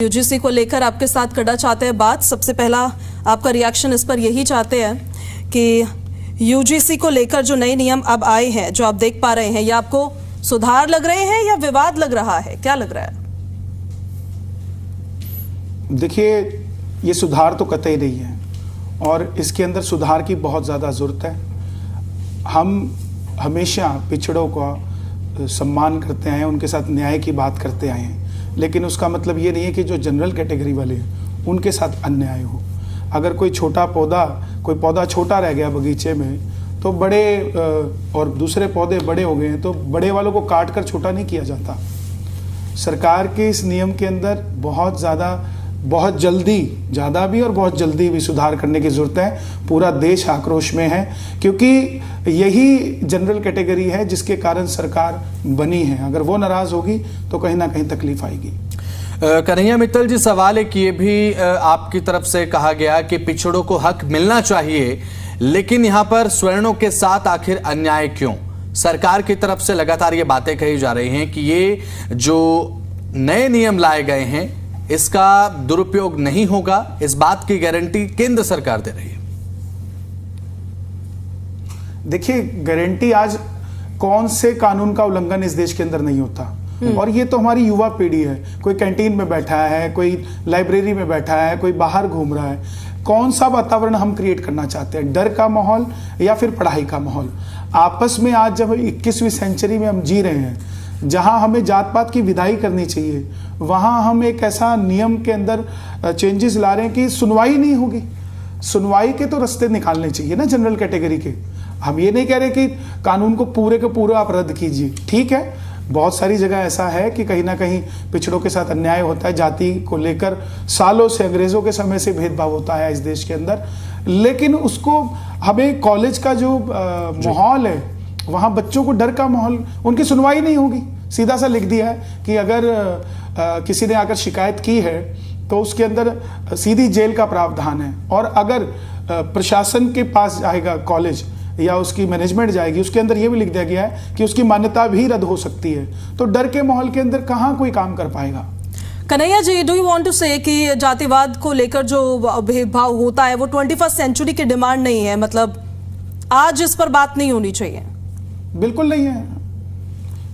UGC को लेकर आपके साथ करना चाहते हैं बात। सबसे पहला आपका रिएक्शन इस पर यही चाहते हैं कि यूजीसी को लेकर जो नए नियम अब आए हैं, जो आप देख पा रहे हैं, ये आपको सुधार लग रहे हैं या विवाद लग रहा है? क्या लग रहा है? देखिए, ये सुधार तो कतई नहीं है और इसके अंदर सुधार की बहुत ज़्यादा ज़रूरत है। हम हमेशा पिछड़ों का सम्मान करते आए हैं, उनके साथ न्याय की बात करते आए हैं, लेकिन उसका मतलब ये नहीं है कि जो जनरल कैटेगरी वाले हैं उनके साथ अन्याय हो। अगर कोई पौधा छोटा रह गया बगीचे में तो बड़े और दूसरे पौधे बड़े हो गए हैं तो बड़े वालों को काट कर छोटा नहीं किया जाता। सरकार के इस नियम के अंदर बहुत जल्दी भी सुधार करने की ज़रूरत है। पूरा देश आक्रोश में है क्योंकि यही जनरल कैटेगरी है जिसके कारण सरकार बनी है। अगर वो नाराज़ होगी तो कहीं ना कहीं तकलीफ आएगी। कन्हैया मित्तल जी, सवाल एक ये भी आपकी तरफ से कहा गया कि पिछड़ों को हक मिलना चाहिए, लेकिन यहाँ पर स्वर्णों के साथ आखिर अन्याय क्यों? सरकार की तरफ से लगातार ये बातें कही जा रही हैं कि ये जो नए नियम लाए गए हैं इसका दुरुपयोग नहीं होगा, इस बात की गारंटी केंद्र सरकार दे रही है। देखिए, गारंटी आज कौन से कानून का उल्लंघन इस देश के अंदर नहीं होता, और ये तो हमारी युवा पीढ़ी है। कोई कैंटीन में बैठा है, कोई लाइब्रेरी में बैठा है, कोई बाहर घूम रहा है। कौन सा वातावरण हम क्रिएट करना चाहते हैं? डर का माहौल या फिर पढ़ाई का माहौल? आपस में आज जब 21वीं सेंचुरी में हम जी रहे हैं, जहां हमें जात पात की विदाई करनी चाहिए, वहां हम एक ऐसा नियम के अंदर चेंजेस ला रहे हैं कि सुनवाई नहीं होगी। सुनवाई के तो रास्ते निकालने चाहिए ना जनरल कैटेगरी के। हम ये नहीं कह रहे कि कानून को पूरे के पूरा आप रद्द कीजिए, ठीक है। बहुत सारी जगह ऐसा है कि कहीं ना कहीं पिछड़ों के साथ अन्याय होता है। जाति को लेकर सालों से, अंग्रेजों के समय से भेदभाव होता है इस देश के अंदर, लेकिन उसको हमें कॉलेज का जो माहौल है, वहाँ बच्चों को डर का माहौल, उनकी सुनवाई नहीं होगी। सीधा सा लिख दिया है कि अगर किसी ने आकर शिकायत की है तो उसके अंदर सीधी जेल का प्रावधान है, और अगर प्रशासन के पास जाएगा कॉलेज या उसकी मैनेजमेंट जाएगी, उसके अंदर ये भी लिख दिया गया है कि उसकी मान्यता भी रद्द हो सकती है। तो डर के माहौल के अंदर कहाँ कोई काम कर पाएगा? Kanhaiya ji, do you want to से कि जातिवाद को लेकर जो भेदभाव होता है वो 21st सेंचुरी की डिमांड नहीं है? मतलब आज इस पर बात नहीं होनी चाहिए? बिल्कुल नहीं है,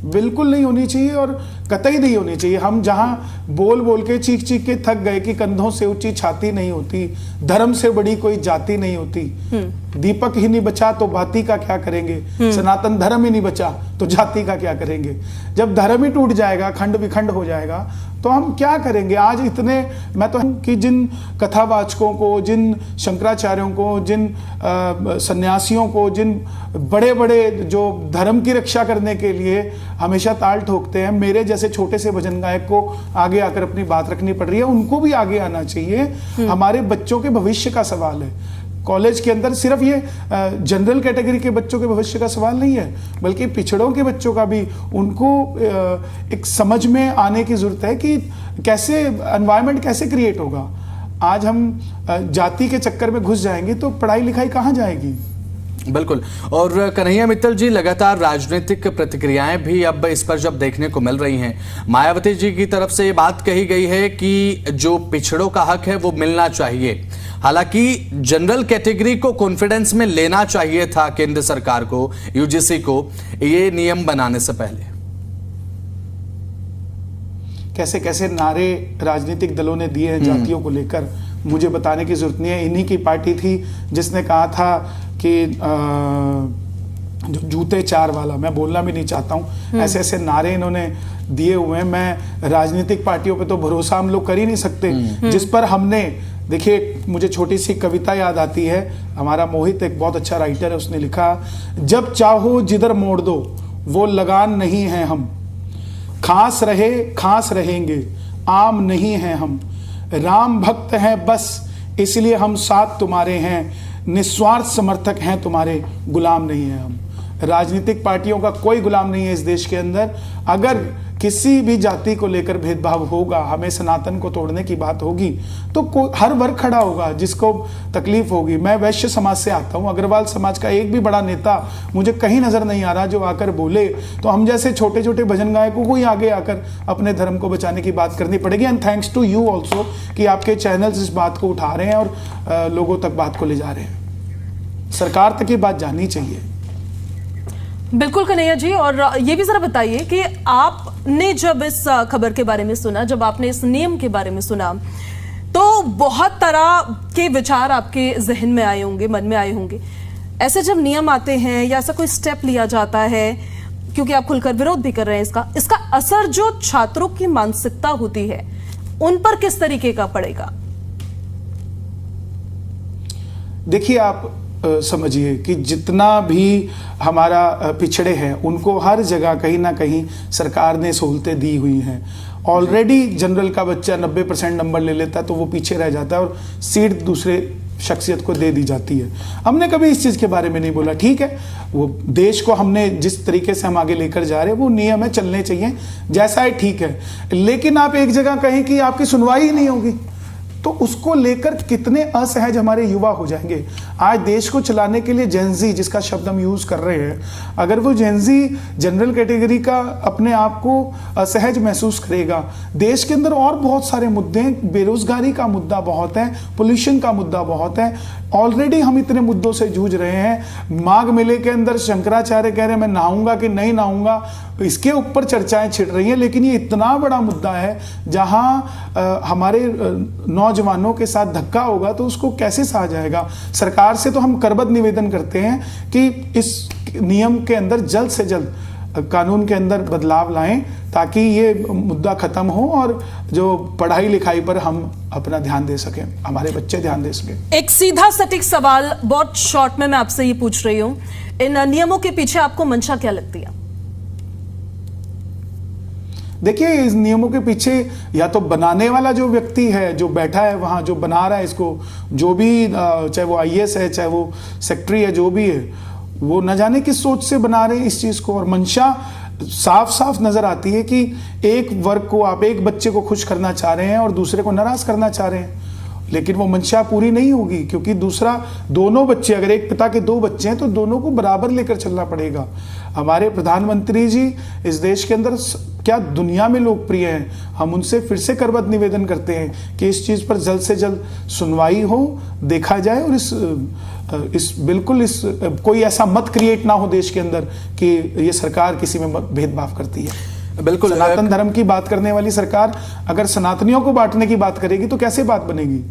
बिल्कुल नहीं होनी चाहिए और कतई नहीं होनी चाहिए। हम जहां बोल बोल के चीख चीख के थक गए कि कंधों से ऊंची छाती नहीं होती, धर्म से बड़ी कोई जाति नहीं होती, दीपक ही नहीं बचा तो बाती का क्या करेंगे, सनातन धर्म ही नहीं बचा तो जाति का क्या करेंगे। जब धर्म ही टूट जाएगा, खंड विखंड हो जाएगा, तो हम क्या करेंगे? आज इतने, मैं तो कि जिन कथावाचकों को, जिन शंकराचार्यों को, जिन सन्यासियों को, जिन बड़े बड़े जो धर्म की रक्षा करने के लिए हमेशा ताल ठोकते हैं, मेरे जैसे छोटे से भजन गायक को आगे आकर अपनी बात रखनी पड़ रही है, उनको भी आगे आना चाहिए। हमारे बच्चों के भविष्य का सवाल है। कॉलेज के अंदर सिर्फ ये जनरल कैटेगरी के बच्चों के भविष्य का सवाल नहीं है, बल्कि पिछड़ों के बच्चों का भी, उनको एक समझ में आने की जरूरत है कि कैसे एनवायरनमेंट कैसे क्रिएट होगा। आज हम जाति के चक्कर में घुस जाएंगे तो पढ़ाई लिखाई कहाँ जाएगी? बिल्कुल। और कन्हैया मित्तल जी, लगातार राजनीतिक प्रतिक्रियाएं भी अब इस पर जब देखने को मिल रही हैं। मायावती जी की तरफ से ये बात कही गई है कि जो पिछड़ों का हक है वो मिलना चाहिए। हालांकि जनरल कैटेगरी को कॉन्फिडेंस में लेना चाहिए था केंद्र सरकार को, यूजीसी को, ये नियम बनाने से पहले। कैसे कैसे नारे राजनीतिक दलों ने दिए हैं जातियों को लेकर, मुझे बताने की जरूरत नहीं है। इन्हीं की पार्टी थी जिसने कहा था कि जो जूते चार वाला, मैं बोलना भी नहीं चाहता हूँ, ऐसे ऐसे नारे इन्होंने दिए हुए हैं। मैं राजनीतिक पार्टियों पे तो भरोसा हम लोग कर ही नहीं सकते, जिस पर हमने, देखिए, मुझे छोटी सी कविता याद आती है। हमारा मोहित एक बहुत अच्छा राइटर है, उसने लिखा, जब चाहो जिधर मोड़ दो वो लगान नहीं है हम, खास रहे खास रहेंगे, आम नहीं हैं हम, राम भक्त हैं बस इसलिए हम साथ तुम्हारे हैं, निस्वार्थ समर्थक हैं तुम्हारे, गुलाम नहीं हैं हम। राजनीतिक पार्टियों का कोई गुलाम नहीं है इस देश के अंदर। अगर किसी भी जाति को लेकर भेदभाव होगा, हमें सनातन को तोड़ने की बात होगी, तो हर वर्ग खड़ा होगा जिसको तकलीफ होगी। मैं वैश्य समाज से आता हूं, अग्रवाल समाज का एक भी बड़ा नेता मुझे कहीं नजर नहीं आ रहा जो आकर बोले, तो हम जैसे छोटे छोटे भजन गायकों को ही आगे आकर अपने धर्म को बचाने की बात करनी पड़ेगी। And thanks to you also कि आपके चैनल्स इस बात को उठा रहे हैं और लोगों तक बात को ले जा रहे हैं। सरकार तक ये बात जानी चाहिए। बिल्कुल कन्हैया जी, और ये भी जरा बताइए कि आपने जब इस खबर के बारे में सुना, जब आपने इस नियम के बारे में सुना, तो बहुत तरह के विचार आपके जहन में आए होंगे, मन में आए होंगे। ऐसे जब नियम आते हैं या ऐसा कोई स्टेप लिया जाता है, क्योंकि आप खुलकर विरोध भी कर रहे हैं, इसका असर जो छात्रों की मानसिकता होती है उन पर किस तरीके का पड़ेगा? देखिए, आप समझिए कि जितना भी हमारा पिछड़े हैं उनको हर जगह कहीं ना कहीं सरकार ने सहूलतें दी हुई हैं। ऑलरेडी जनरल का बच्चा 90% नंबर ले लेता है तो वो पीछे रह जाता है और सीट दूसरे शख्सियत को दे दी जाती है। हमने कभी इस चीज़ के बारे में नहीं बोला। ठीक है, वो देश को हमने जिस तरीके से हम आगे लेकर जा रहे हैं वो नियम है, चलने चाहिए, जैसा है ठीक है। लेकिन आप एक जगह कहें कि आपकी सुनवाई ही नहीं होगी तो उसको लेकर कितने असहज हमारे युवा हो जाएंगे। आज देश को चलाने के लिए जेनजी, जिसका शब्द हम यूज कर रहे हैं, अगर वो जेनजी जनरल कैटेगरी का अपने आप को असहज महसूस करेगा, देश के अंदर और बहुत सारे मुद्दे हैं, बेरोजगारी का मुद्दा बहुत है, पोल्यूशन का मुद्दा बहुत है। ऑलरेडी हम इतने मुद्दों से जूझ रहे हैं। माघ मेले के अंदर शंकराचार्य कह रहे हैं मैं नहाऊंगा कि नहीं नहाऊंगा, इसके ऊपर चर्चाएं छिड़ रही हैं। लेकिन ये इतना बड़ा मुद्दा है जहां हमारे नौजवानों के साथ धक्का होगा तो उसको कैसे सहा जाएगा। सरकार से तो हम करबद्ध निवेदन करते हैं कि इस नियम के अंदर जल्द से जल्द कानून के अंदर बदलाव लाएं ताकि ये मुद्दा खत्म हो और जो पढ़ाई लिखाई पर हम अपना ध्यान दे सकें, हमारे बच्चे ध्यान दे सकें। एक सीधा सटीक सवाल बहुत शॉर्ट में मैं आपसे ये पूछ रही हूं, इन नियमों के पीछे आपको मंशा क्या लगती है? देखिए, इस नियमों के पीछे या तो बनाने वाला जो व्यक्ति है, जो बैठा है वहां, जो बना रहा है इसको, जो भी चाहे वो आईएएस है, चाहे वो सेक्रेटरी है, जो भी है, वो न जाने किस सोच से बना रहे हैं इस चीज को। और मंशा साफ साफ नजर आती है कि एक वर्ग को, आप एक बच्चे को खुश करना चाह रहे हैं और दूसरे को नाराज करना चाह रहे हैं, लेकिन वो मंशा पूरी नहीं होगी क्योंकि दूसरा, दोनों बच्चे, अगर एक पिता के दो बच्चे हैं तो दोनों को बराबर लेकर चलना पड़ेगा। हमारे प्रधानमंत्री जी इस देश के अंदर क्या दुनिया में लोकप्रिय हैं। हम उनसे फिर से करबद्ध निवेदन करते हैं कि इस चीज पर जल्द से जल्द सुनवाई हो, देखा जाए और इस कोई ऐसा मत क्रिएट ना हो देश के अंदर कि ये सरकार किसी में भेदभाव करती है। बिल्कुल, सनातन धर्म की बात करने वाली सरकार अगर सनातनियों को बांटने की बात करेगी तो कैसे बात बनेगी?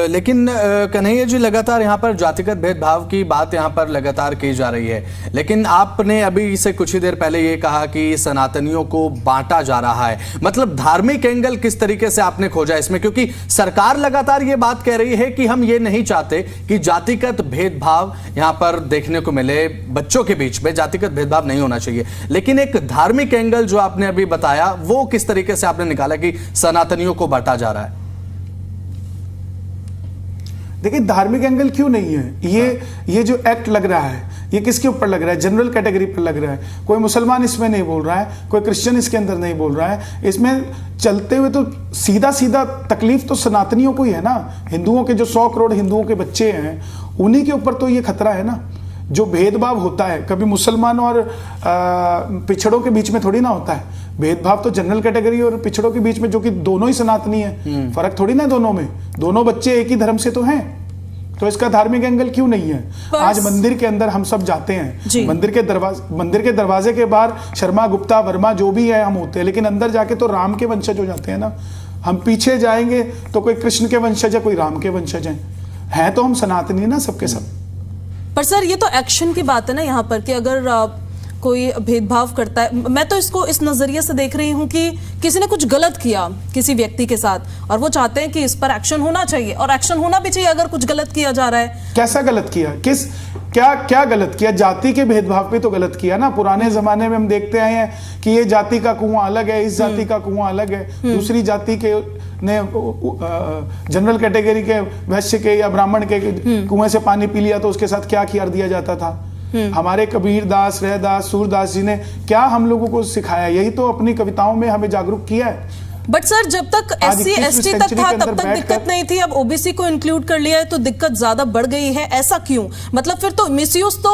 लेकिन कन्हैया जी, लगातार यहाँ पर जातिगत भेदभाव की बात यहाँ पर लगातार की जा रही है, लेकिन आपने अभी से कुछ ही देर पहले ये कहा कि सनातनियों को बांटा जा रहा है। मतलब धार्मिक एंगल किस तरीके से आपने खोजा इसमें? क्योंकि सरकार लगातार ये बात कह रही है कि हम ये नहीं चाहते कि जातिगत भेदभाव यहाँ पर देखने को मिले, बच्चों के बीच में जातिगत भेदभाव नहीं होना चाहिए, लेकिन एक धार्मिक एंगल जो आपने अभी बताया वो किस तरीके से आपने निकाला कि सनातनियों को बांटा जा रहा है? देखिए, धार्मिक एंगल क्यों नहीं है? ये जो एक्ट लग रहा है ये किसके ऊपर लग रहा है? जनरल कैटेगरी पर लग रहा है। कोई मुसलमान इसमें नहीं बोल रहा है, कोई क्रिश्चियन इसके अंदर नहीं बोल रहा है। इसमें चलते हुए तो सीधा सीधा तकलीफ तो सनातनियों को ही है ना। हिंदुओं के जो 100 करोड़ हिंदुओं के बच्चे हैं उन्हीं के ऊपर तो ये खतरा है ना। जो भेदभाव होता है कभी मुसलमान और पिछड़ों के बीच में थोड़ी ना होता है। भेदभाव तो जनरल कैटेगरी और पिछड़ों के बीच में, जो कि दोनों ही सनातनी है, फर्क थोड़ी ना दोनों में। दोनों बच्चे एक ही धर्म से तो हैं, तो इसका धार्मिक एंगल क्यों नहीं है? आज मंदिर के अंदर हम सब जाते हैं, मंदिर के दरवाजे के बाहर शर्मा, गुप्ता, वर्मा जो भी है हम होते हैं, लेकिन अंदर जाके तो राम के वंशज हो जाते हैं ना। हम पीछे जाएंगे तो कोई कृष्ण के वंशज है, कोई राम के वंशज है तो हम सनातनी ना सबके सब। पर सर, ये तो एक्शन की बात है ना यहाँ पर कि अगर कोई भेदभाव करता है, मैं तो इसको इस नजरिए से देख रही हूँ कि किसी ने कुछ गलत किया किसी व्यक्ति के साथ और वो चाहते हैं कि इस पर एक्शन होना चाहिए, और एक्शन होना भी चाहिए अगर कुछ गलत किया जा रहा है। कैसा गलत किया? क्या गलत किया? जाति के भेदभाव पे तो गलत किया ना। पुराने जमाने में हम देखते आए हैं कि ये जाति का कुआं अलग है, इस जाति का कुआं अलग है, दूसरी जाति के ने जनरल कैटेगरी के वैश्य के या ब्राह्मण के कुएं से पानी पी लिया तो उसके साथ क्या किया दिया जाता था। हमारे कबीर दास, रैदास, सूरदास जी ने क्या हम लोगों को सिखाया, यही तो अपनी कविताओं में हमें जागरूक किया है। बट सर, जब तक आज SC 21वीं ST तक सेंचुरी था के तब अंदर तक दिक्कत बैठकर- नहीं थी, अब OBC को इंक्लूड कर लिया है तो दिक्कत ज्यादा बढ़ गई है, ऐसा क्यों? मतलब फिर तो मिसयूज तो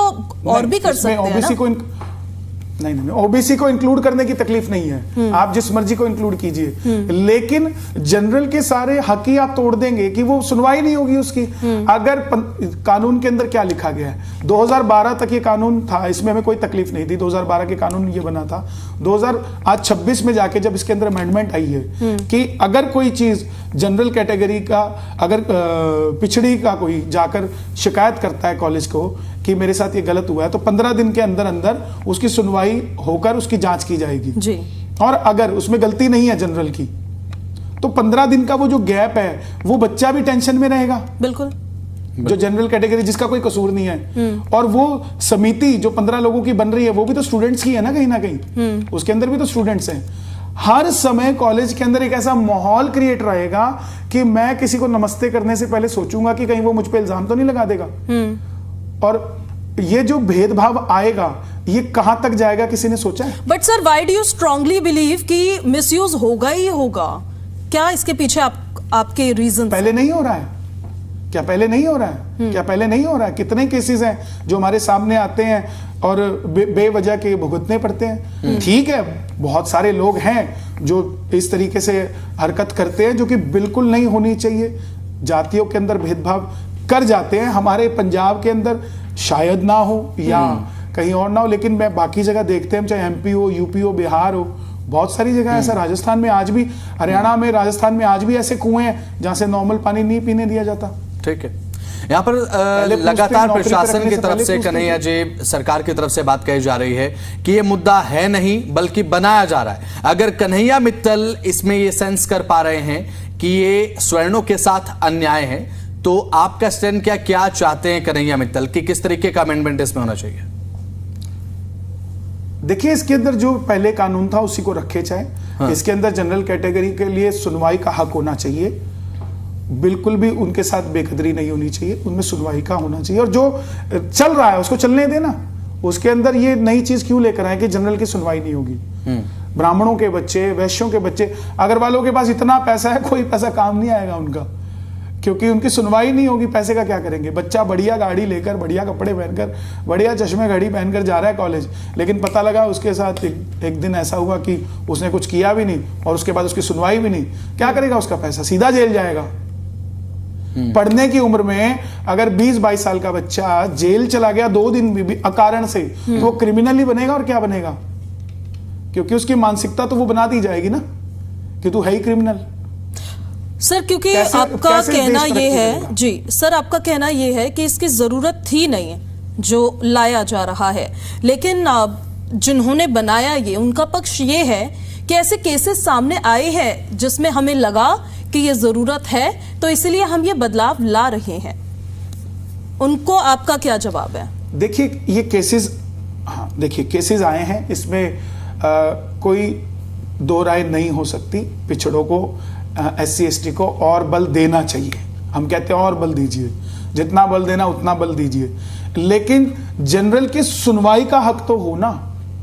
और भी कर सकते हैं ना? ओबीसी को नहीं, ओबीसी को इंक्लूड करने की तकलीफ नहीं है, आप जिस मर्जी को इंक्लूड कीजिए, लेकिन जनरल के सारे हक ही आप तोड़ देंगे कि वो सुनवाई नहीं होगी उसकी। अगर कानून के अंदर क्या लिखा गया है, 2012 तक ये कानून था, इसमें हमें कोई तकलीफ नहीं थी, 2012 के कानून ये बना था। आज 26 में जाके जब इसके अंदर अमेंडमेंट आई है कि अगर कोई चीज जनरल कैटेगरी का, अगर पिछड़ी का कोई जाकर शिकायत करता है कॉलेज को कि मेरे साथ ये गलत हुआ है, तो 15 दिन के अंदर अंदर उसकी सुनवाई होकर उसकी जांच की जाएगी जी। और अगर उसमें गलती नहीं है जनरल की, तो 15 दिन का वो जो गैप है, वो बच्चा भी टेंशन में रहेगा, बिल्कुल, जो जनरल कैटेगरी जिसका कोई कसूर नहीं है। और वो समिति जो 15 लोगों की बन रही है, वो भी तो स्टूडेंट्स की है ना, कहीं ना कहीं उसके अंदर भी तो स्टूडेंट्स हैं। हर समय कॉलेज के अंदर एक ऐसा माहौल क्रिएट रहेगा कि मैं किसी को नमस्ते करने से पहले सोचूंगा कि कहीं वो मुझ पे इल्जाम तो नहीं लगा देगा। और ये जो भेदभाव आएगा, ये कहां तक जाएगा, किसी ने सोचा है? But sir, why do you strongly believe कि मिसयूज होगा ही होगा? क्या इसके पीछे आपके रीजन? पहले नहीं हो रहा है क्या? पहले नहीं हो रहा है क्या? पहले नहीं हो रहा है? कितने केसेस हैं जो हमारे सामने आते हैं और बेवजह के भुगतने पड़ते हैं। ठीक है, बहुत सारे लोग हैं जो इस तरीके से हरकत करते हैं जो कि बिल्कुल नहीं होनी चाहिए, जातियों के अंदर भेदभाव कर जाते हैं। हमारे पंजाब के अंदर शायद ना हो या कहीं और ना हो, लेकिन मैं बाकी जगह देखते हैं, चाहे MP हो, UP हो, बिहार हो, बहुत सारी जगह ऐसा, राजस्थान में आज भी, हरियाणा में, राजस्थान में आज भी ऐसे कुएं हैं जहां से नॉर्मल पानी नहीं पीने दिया जाता। ठीक है, यहाँ पर लगातार प्रशासन की तरफ से, कन्हैया जी, सरकार की तरफ से बात कही जा रही है कि ये मुद्दा है नहीं बल्कि बनाया जा रहा है। अगर कन्हैया मित्तल इसमें ये सेंस कर पा रहे हैं कि ये स्वर्णों के साथ अन्याय है, तो आपका स्टैंड क्या चाहते हैं कन्हैया मित्तल कि किस तरीके का अमेंडमेंट इसमें होना चाहिए? देखिए, इसके अंदर जो पहले कानून था उसी को रखे चाहे। हाँ। इसके अंदर जनरल कैटेगरी के लिए सुनवाई का हक होना चाहिए, बिल्कुल भी उनके साथ बेकदरी नहीं होनी चाहिए, उनमें सुनवाई का होना चाहिए। और जो चल रहा है उसको चलने देना। उसके अंदर ये नई चीज क्यों लेकर आए कि जनरल की सुनवाई नहीं होगी? ब्राह्मणों के बच्चे, वैश्यों के बच्चे, अग्रवालों के पास इतना पैसा है, कोई पैसा काम नहीं आएगा उनका, क्योंकि उनकी सुनवाई नहीं होगी। पैसे का क्या करेंगे? बच्चा बढ़िया गाड़ी लेकर, बढ़िया कपड़े पहनकर, बढ़िया चश्मे घड़ी पहनकर जा रहा है कॉलेज, लेकिन पता लगा उसके साथ एक दिन ऐसा हुआ कि उसने कुछ किया भी नहीं और उसके बाद उसकी सुनवाई भी नहीं। क्या करेगा? उसका पैसा सीधा जेल जाएगा। पढ़ने की उम्र में अगर 20-22 साल का बच्चा जेल चला गया 2 दिन भी अकारण से, तो वो क्रिमिनल ही बनेगा। और क्या बनेगा? क्योंकि उसकी मानसिकता तो वो बना दी जाएगी ना कि तू है ही क्रिमिनल। सर, क्योंकि आपका कहना ये है जी, सर आपका कहना ये है कि इसकी जरूरत थी नहीं जो लाया जा रहा है, लेकिन जिन्होंने बनाया ये, उनका पक्ष ये है कि ऐसे केसेस सामने आए हैं जिसमें हमें लगा कि ये जरूरत है, तो इसलिए हम ये बदलाव ला रहे हैं। उनको आपका क्या जवाब है? देखिए, ये केसेस, हाँ देखिए, केसेस आए हैं, इसमें कोई दो राय नहीं हो सकती। पिछड़ों को, SC ST को और बल देना चाहिए। हम कहते हैं और बल दीजिए, जितना बल देना उतना बल दीजिए, लेकिन जनरल की सुनवाई का हक तो हो ना।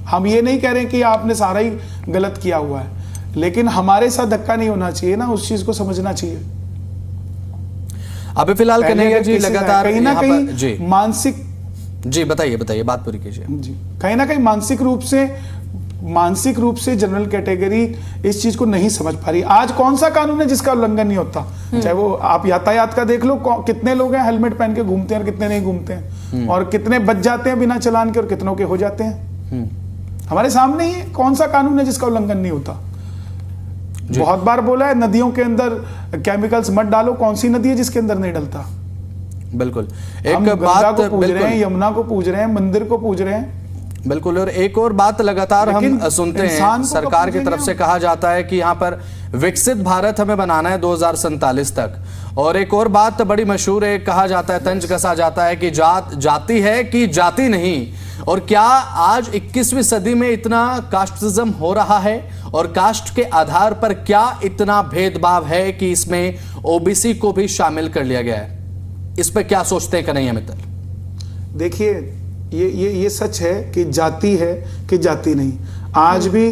हम ये नहीं कह रहे कि आपने सारा ही गलत किया हुआ है, लेकिन हमारे साथ धक्का नहीं होना चाहिए ना, उस चीज को समझना चाहिए। अभी फिलहाल कन्हैया जी लगातार कहीं ना कहीं जी मानसिक, जी बताइए, बात पूरी कीजिए। जी, कहीं ना कहीं मानसिक रूप से जनरल कैटेगरी इस चीज को नहीं समझ पा रही। आज कौन सा कानून है जिसका उल्लंघन नहीं होता? चाहे वो आप यातायात का देख लो, कितने लोग हैं हेलमेट पहन के घूमते हैं और कितने नहीं घूमते हैं, और कितने बच जाते हैं बिना चालान के और कितनों के हो जाते हैं। हमारे सामने ही कौन सा कानून है जिसका उल्लंघन नहीं होता? बहुत बार बोला है, नदियों के अंदर केमिकल्स मत डालो। कौन सी नदी है जिसके अंदर नहीं डलता? बिल्कुल, हम गंगा को पूज रहे हैं, यमुना को पूज रहे हैं, मंदिर को पूज रहे हैं। बिल्कुल, और एक और बात लगातार हम सुनते हैं, सरकार की तरफ से कहा जाता है कि यहाँ पर विकसित भारत हमें बनाना है 2047 तक। और एक और बात बड़ी मशहूर है, कहा जाता है, तंज कसा जाता है कि जात जाति है कि जाति नहीं। और क्या आज 21वीं सदी में इतना कास्टिज्म हो रहा है, और कास्ट के आधार पर क्या इतना भेदभाव है कि इसमें OBC को भी शामिल कर लिया गया है? इस पर क्या सोचते हैं कन्हैया मित्तल? देखिए, ये सच है कि जाति है कि जाति नहीं। आज भी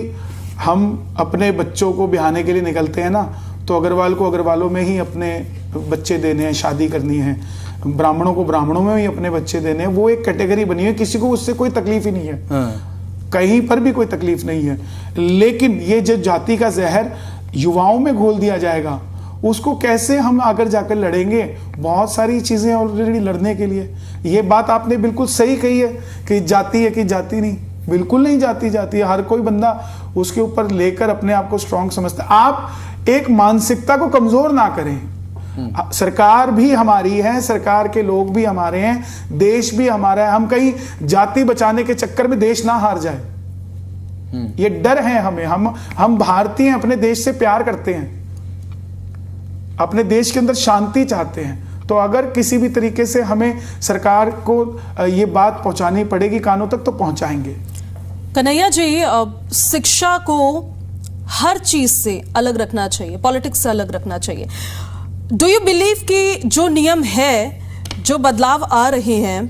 हम अपने बच्चों को ब्याहने के लिए निकलते हैं ना, तो अग्रवाल को अग्रवालों में ही अपने बच्चे देने हैं, शादी करनी है, ब्राह्मणों को ब्राह्मणों में ही अपने बच्चे देने हैं। वो एक कैटेगरी बनी है, किसी को उससे कोई तकलीफ ही नहीं है। कहीं पर भी कोई तकलीफ नहीं है। लेकिन ये जो जाति का जहर युवाओं में घोल दिया जाएगा, उसको कैसे हम आकर जाकर लड़ेंगे? बहुत सारी चीजें ऑलरेडी लड़ने के लिए। ये बात आपने बिल्कुल सही कही है कि जाति है कि जाति नहीं, बिल्कुल नहीं जाति जाति है। हर कोई बंदा उसके ऊपर लेकर अपने आप को स्ट्रांग समझता है। आप एक मानसिकता को कमजोर ना करें। सरकार भी हमारी है, सरकार के लोग भी हमारे हैं, देश भी हमारा है। हम कहीं जाति बचाने के चक्कर में देश ना हार जाए, ये डर है हमें। हम भारतीय अपने देश से प्यार करते हैं, अपने देश के अंदर शांति चाहते हैं। तो अगर किसी भी तरीके से हमें सरकार को ये बात पहुंचानी पड़ेगी कानों तक, तो पहुंचाएंगे। कन्हैया जी, शिक्षा को हर चीज से अलग रखना चाहिए, पॉलिटिक्स से अलग रखना चाहिए। डू यू बिलीव कि जो नियम है, जो बदलाव आ रहे हैं,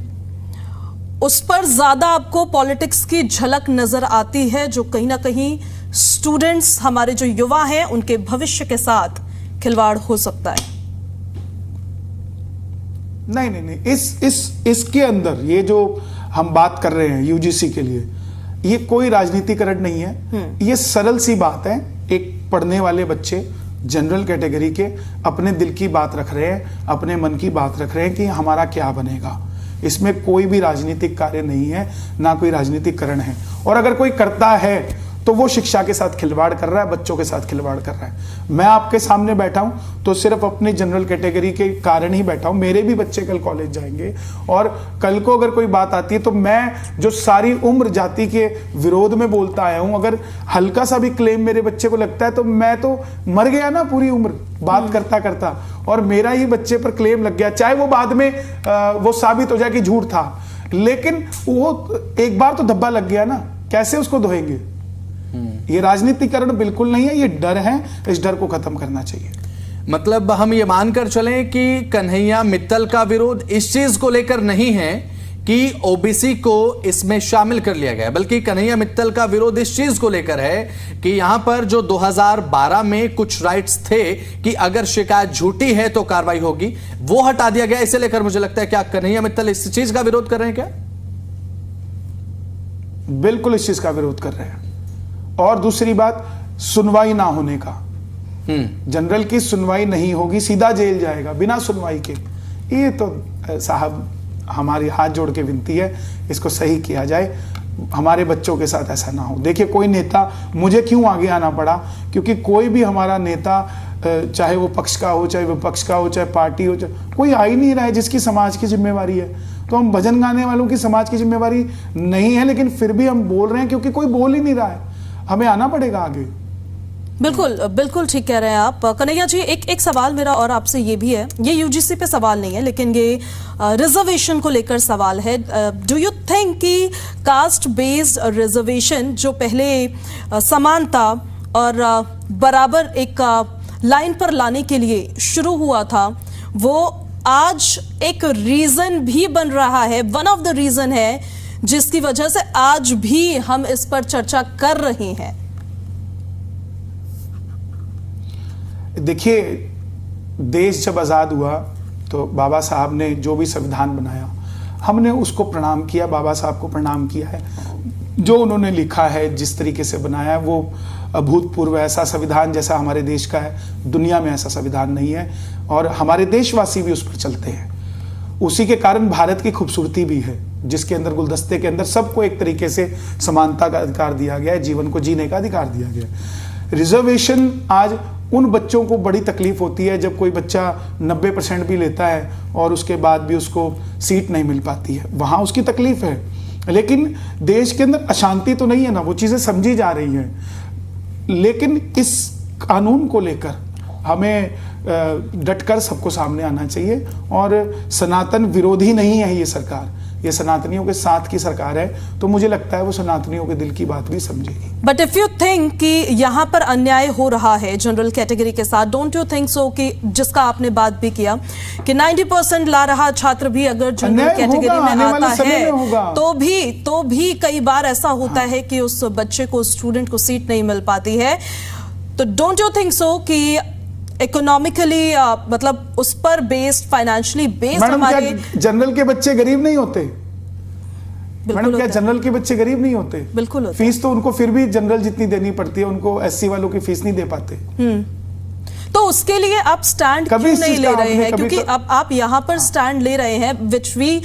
उस पर ज्यादा आपको पॉलिटिक्स की झलक नजर आती है, जो कहीं ना कहीं स्टूडेंट्स, हमारे जो युवा हैं, उनके भविष्य के साथ खिलवाड़ हो सकता है? नहीं, इसके अंदर ये जो हम बात कर रहे हैं यूजीसी के लिए, ये कोई राजनीतिकरण नहीं है। ये सरल सी बात है। एक पढ़ने वाले बच्चे जनरल कैटेगरी के अपने दिल की बात रख रहे हैं, अपने मन की बात रख रहे हैं कि हमारा क्या बनेगा। इसमें कोई भी राजनीतिक कार्य नहीं है, ना कोई राजनीतिकरण है। और अगर कोई करता है तो वो शिक्षा के साथ खिलवाड़ कर रहा है, बच्चों के साथ खिलवाड़ कर रहा है। मैं आपके सामने बैठा हूं तो सिर्फ अपनी जनरल कैटेगरी के कारण ही बैठा हूं। मेरे भी बच्चे कल कॉलेज जाएंगे, और कल को अगर कोई बात आती है तो मैं जो सारी उम्र जाति के विरोध में बोलता आया हूं, अगर हल्का सा भी क्लेम मेरे बच्चे को लगता है तो मैं तो मर गया ना पूरी उम्र बात करता करता, और मेरा ही बच्चे पर क्लेम लग गया, चाहे वो बाद में वो साबित हो जाए कि झूठ था। लेकिन वो एक बार तो धब्बा लग गया ना, कैसे उसको धोएंगे? ये राजनीतिकरण बिल्कुल नहीं है, ये डर है। इस डर को खत्म करना चाहिए। मतलब हम ये मानकर चलें कि कन्हैया मित्तल का विरोध इस चीज को लेकर नहीं है कि ओबीसी को इसमें शामिल कर लिया गया, बल्कि कन्हैया मित्तल का विरोध इस चीज को लेकर है कि यहां पर जो 2012 में कुछ राइट्स थे कि अगर शिकायत झूठी है तो कार्रवाई होगी, वो हटा दिया गया। इसे लेकर मुझे लगता है क्या कन्हैया मित्तल इस चीज का विरोध कर रहे हैं? क्या बिल्कुल इस चीज का विरोध कर रहे हैं। और दूसरी बात, सुनवाई ना होने का। जनरल की सुनवाई नहीं होगी, सीधा जेल जाएगा बिना सुनवाई के। ये तो साहब हमारी हाथ जोड़ के विनती है, इसको सही किया जाए। हमारे बच्चों के साथ ऐसा ना हो। देखिए, कोई नेता, मुझे क्यों आगे आना पड़ा, क्योंकि कोई भी हमारा नेता, चाहे वो पक्ष का हो, चाहे विपक्ष का हो, चाहे पार्टी हो, कोई आ ही नहीं रहा है जिसकी समाज की जिम्मेवारी है। तो हम भजन गाने वालों की समाज की जिम्मेवारी नहीं है, लेकिन फिर भी हम बोल रहे हैं क्योंकि कोई बोल ही नहीं रहा है। हमें आना पड़ेगा आगे। बिल्कुल बिल्कुल ठीक कह रहे हैं आप। कन्हैया जी, एक सवाल मेरा और आपसे ये भी है, ये यूजीसी पे सवाल नहीं है, लेकिन ये रिजर्वेशन को लेकर सवाल है। डू यू थिंक कि कास्ट बेस्ड रिजर्वेशन जो पहले समानता और बराबर एक लाइन पर लाने के लिए शुरू हुआ था, वो आज एक रीजन भी बन रहा है, वन ऑफ द रीजन है जिसकी वजह से आज भी हम इस पर चर्चा कर रहे हैं? देखिए, देश जब आज़ाद हुआ तो बाबा साहब ने जो भी संविधान बनाया, हमने उसको प्रणाम किया, बाबा साहब को प्रणाम किया है। जो उन्होंने लिखा है, जिस तरीके से बनाया है, वो अभूतपूर्व। ऐसा संविधान जैसा हमारे देश का है, दुनिया में ऐसा संविधान नहीं है, और हमारे देशवासी भी उस पर चलते हैं। उसी के कारण भारत की खूबसूरती भी है, जिसके अंदर गुलदस्ते के अंदर सबको एक तरीके से समानता का अधिकार दिया गया है, जीवन को जीने का अधिकार दिया गया है। रिजर्वेशन आज उन बच्चों को बड़ी तकलीफ होती है जब कोई बच्चा 90% भी लेता है और उसके बाद भी उसको सीट नहीं मिल पाती है, वहाँ उसकी तकलीफ है। लेकिन देश के अंदर अशांति तो नहीं है ना, वो चीज़ें समझी जा रही हैं। लेकिन इस कानून को लेकर हमें डटकर सबको सामने आना चाहिए। और सनातन विरोधी नहीं है ये सरकार, ये सनातनियों के साथ की सरकार है, तो मुझे लगता है वो सनातनियों के दिल की बात भी समझेगी। बट इफ यू थिंक कि यहाँ पर अन्याय हो रहा है जनरल कैटेगरी के साथ, डोंट यू थिंक सो कि जिसका आपने बात भी किया कि 90% ला रहा छात्र भी अगर जनरल कैटेगरी में आता है तो भी कई बार ऐसा होता है कि उस बच्चे को, स्टूडेंट को सीट नहीं मिल पाती है। तो डोंट यू थिंक सो कि इकोनॉमिकली मतलब उस पर बेस्ड, फाइनेंशियली बेस्ड हमारे जनरल के बच्चे गरीब नहीं होते मैडम? क्या जनरल के बच्चे गरीब नहीं होते? बिल्कुल होते। फीस तो उनको फिर भी जनरल जितनी देनी पड़ती है, उनको एससी वालों की फीस नहीं दे पाते। तो उसके लिए आप स्टैंड क्यों नहीं ले रहे हैं? क्योंकि अब आप यहाँ पर स्टैंड ले रहे हैं, विच वी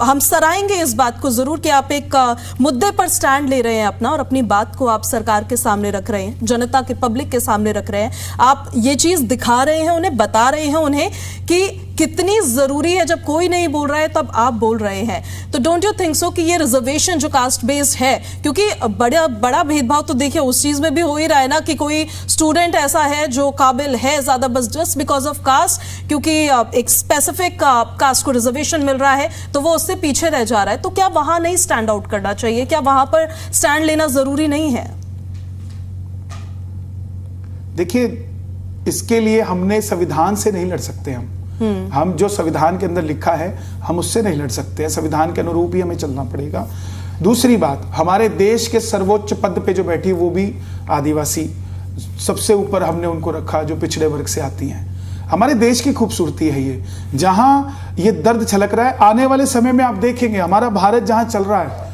हम सराहेंगे इस बात को जरूर कि आप एक मुद्दे पर स्टैंड ले रहे हैं अपना, और अपनी बात को आप सरकार के सामने रख रहे हैं, जनता के, पब्लिक के सामने रख रहे हैं। आप ये चीज दिखा रहे हैं उन्हें, बता रहे हैं उन्हें कि कितनी जरूरी है। जब कोई नहीं बोल रहा है तब आप बोल रहे हैं। तो डोंट यू थिंक सो कि ये रिजर्वेशन जो कास्ट बेस्ड है, क्योंकि बड़ा भेदभाव तो देखिए उस चीज में भी हो ही रहा है ना कि कोई स्टूडेंट ऐसा है जो काबिल है ज्यादा, बस जस्ट बिकॉज ऑफ कास्ट, क्योंकि एक स्पेसिफिक कास्ट को रिजर्वेशन मिल रहा है तो वो उससे पीछे रह जा रहा है। तो क्या वहां नहीं स्टैंड आउट करना चाहिए? क्या वहां पर स्टैंड लेना जरूरी नहीं है? देखिए, इसके लिए हमने संविधान से नहीं लड़ सकते। हम जो संविधान के अंदर लिखा है हम उससे नहीं लड़ सकते हैं, संविधान के अनुरूप ही हमें चलना पड़ेगा। दूसरी बात, हमारे देश के सर्वोच्च पद पे जो बैठी वो भी आदिवासी, सबसे ऊपर हमने उनको रखा, जो पिछड़े वर्ग से आती हैं। हमारे देश की खूबसूरती है ये, जहां ये दर्द छलक रहा है। आने वाले समय में आप देखेंगे हमारा भारत जहां चल रहा है,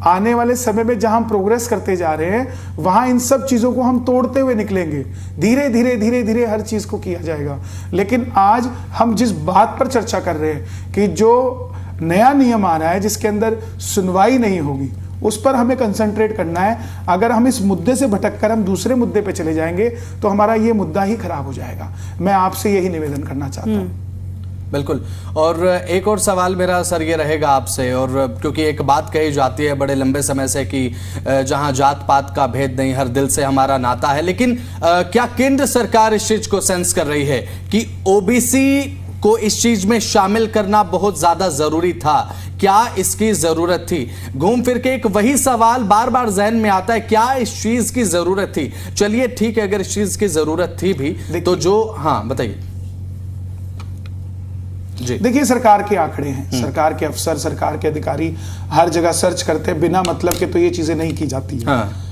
आने वाले समय में जहां हम प्रोग्रेस करते जा रहे हैं, वहां इन सब चीजों को हम तोड़ते हुए निकलेंगे। धीरे धीरे धीरे धीरे हर चीज को किया जाएगा। लेकिन आज हम जिस बात पर चर्चा कर रहे हैं कि जो नया नियम आ रहा है जिसके अंदर सुनवाई नहीं होगी, उस पर हमें कंसंट्रेट करना है। अगर हम इस मुद्दे से भटककर हम दूसरे मुद्दे पे चले जाएंगे तो हमारा ये मुद्दा ही खराब हो जाएगा। मैं आपसे यही निवेदन करना चाहता हूं। बिल्कुल। और एक और सवाल मेरा सर ये रहेगा आपसे, और क्योंकि एक बात कही जाती है बड़े लंबे समय से कि जहां जात पात का भेद नहीं, हर दिल से हमारा नाता है, लेकिन क्या केंद्र सरकार इस चीज को सेंस कर रही है कि ओबीसी को इस चीज में शामिल करना बहुत ज्यादा जरूरी था? क्या इसकी जरूरत थी? घूम फिर के एक वही सवाल बार बार जहन में आता है, क्या इस चीज की जरूरत थी? चलिए ठीक है, अगर इस चीज की जरूरत थी भी तो जो, हाँ बताइए। देखिए, सरकार के आंकड़े हैं, सरकार के अफसर, सरकार के अधिकारी हर जगह सर्च करते हैं, बिना मतलब के तो ये चीजें नहीं की जाती है। हाँ।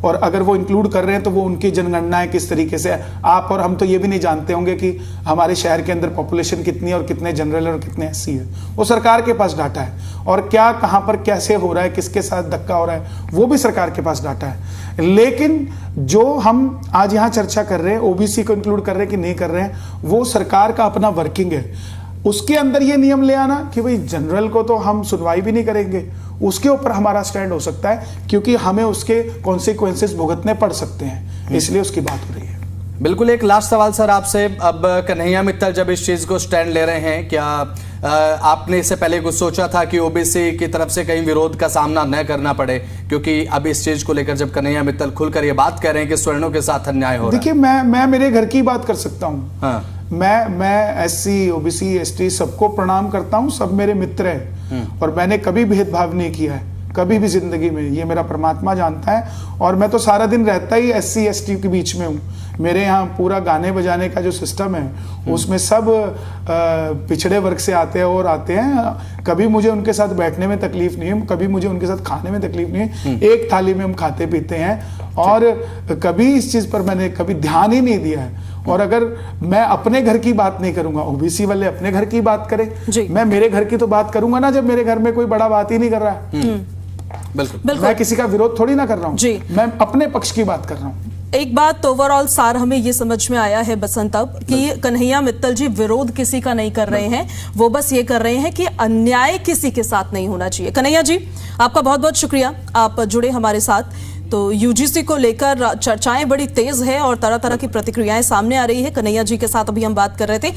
और अगर वो इंक्लूड कर रहे हैं तो वो उनकी जनगणनाएं किस तरीके से, आप और हम तो ये भी नहीं जानते होंगे कि हमारे शहर के अंदर पॉपुलेशन कितनी है और कितने जनरल और कितने एससी है। वो सरकार के पास डाटा है, और क्या कहां पर कैसे हो रहा है, किसके साथ धक्का हो रहा है, वो भी सरकार के पास डाटा है। लेकिन जो हम आज यहाँ चर्चा कर रहे हैं, ओबीसी को इंक्लूड कर रहे हैं कि नहीं कर रहे हैं, वो सरकार का अपना वर्किंग है। उसके अंदर ये नियम ले आना कि भाई जनरल को तो हम सुनवाई भी नहीं करेंगे, उसके ऊपर हमारा स्टैंड हो सकता है, क्योंकि हमें उसके कॉन्सिक्वेंसेस भुगतने पड़ सकते हैं, इसलिए उसकी बात हो रही है। बिल्कुल। एक लास्ट सवाल सर आपसे। अब कन्हैया मित्तल जब इस चीज को स्टैंड ले रहे हैं, क्या आपने इससे पहले कुछ सोचा था कि ओबीसी की तरफ से कहीं विरोध का सामना न करना पड़े? क्योंकि अब इस चीज को लेकर जब कन्हैया मित्तल खुलकर ये बात कह रहे हैं कि स्वर्णों के साथ अन्याय हो रहा है। देखिए, मैं मेरे घर की बात कर सकता हूँ। हाँ। मैं एससी, ओबीसी, एसटी सबको प्रणाम करता हूँ, सब मेरे मित्र हैं, और मैंने कभी भेदभाव नहीं किया है, कभी भी जिंदगी में। ये मेरा परमात्मा जानता है, और मैं तो सारा दिन रहता ही एससी एसटी के बीच में हूँ। मेरे यहाँ पूरा गाने बजाने का जो सिस्टम है उसमें सब पिछड़े वर्ग से आते हैं और आते हैं। कभी मुझे उनके साथ बैठने में तकलीफ नहीं है, कभी मुझे उनके साथ खाने में तकलीफ नहीं है। एक थाली में हम खाते पीते हैं, और कभी इस चीज पर मैंने कभी ध्यान ही नहीं दिया है। और अगर मैं अपने घर की बात नहीं करूंगा, ओबीसी वाले अपने घर की बात करें, मैं मेरे घर की तो बात करूंगा ना, जब मेरे घर में कोई बड़ा बात ही नहीं कर रहा है। बिल्कुल। मैं किसी का विरोध थोड़ी ना कर रहा हूँ, मैं अपने पक्ष की बात कर रहा हूँ। एक बात ओवरऑल सार हमें ये समझ में आया है बसंत अब कि कन्हैया मित्तल जी विरोध किसी का नहीं कर रहे हैं, वो बस ये कर रहे हैं कि अन्याय किसी के साथ नहीं होना चाहिए। कन्हैया जी, आपका बहुत बहुत शुक्रिया, आप जुड़े हमारे साथ। तो यूजीसी को लेकर चर्चाएं बड़ी तेज है और तरह तरह की प्रतिक्रियाएं सामने आ रही है। कन्हैया जी के साथ अभी हम बात कर रहे थे।